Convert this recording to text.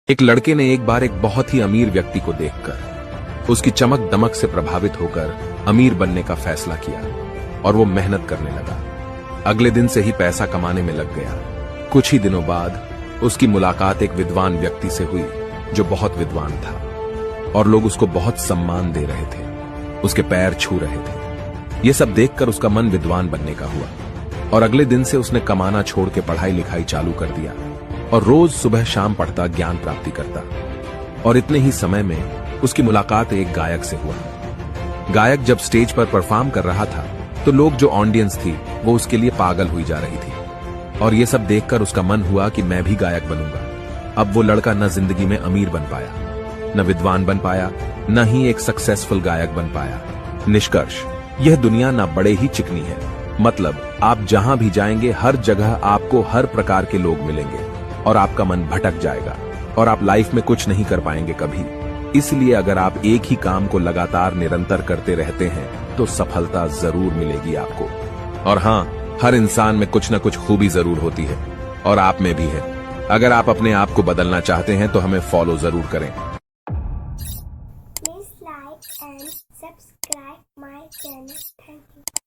एक लड़के ने एक बार एक बहुत ही अमीर व्यक्ति को देखकर उसकी चमक दमक से प्रभावित होकर अमीर बनने का फैसला किया और वो मेहनत करने लगा। अगले दिन से ही पैसा कमाने में लग गया। कुछ ही दिनों बाद उसकी मुलाकात एक विद्वान व्यक्ति से हुई जो बहुत विद्वान था और लोग उसको बहुत सम्मान दे रहे थे, उसके पैर छू रहे थे। ये सब देखकर उसका मन विद्वान बनने का हुआ और अगले दिन से उसने कमाना छोड़ के पढ़ाई लिखाई चालू कर दिया और रोज सुबह शाम पढ़ता, ज्ञान प्राप्ति करता। और इतने ही समय में उसकी मुलाकात एक गायक से हुआ। गायक जब स्टेज पर परफॉर्म कर रहा था तो लोग जो ऑडियंस थी वो उसके लिए पागल हुई जा रही थी और ये सब देखकर उसका मन हुआ कि मैं भी गायक बनूंगा। अब वो लड़का न जिंदगी में अमीर बन पाया, न विद्वान बन पाया, न ही एक सक्सेसफुल गायक बन पाया। निष्कर्ष, यह दुनिया ना बड़े ही चिकनी है। मतलब आप जहां भी जाएंगे हर जगह आपको हर प्रकार के लोग मिलेंगे और आपका मन भटक जाएगा और आप लाइफ में कुछ नहीं कर पाएंगे कभी। इसलिए अगर आप एक ही काम को लगातार निरंतर करते रहते हैं तो सफलता जरूर मिलेगी आपको। और हाँ, हर इंसान में कुछ न कुछ खूबी जरूर होती है और आप में भी है। अगर आप अपने आप को बदलना चाहते हैं तो हमें फॉलो जरूर करें। Please like and subscribe my channel. Thank you.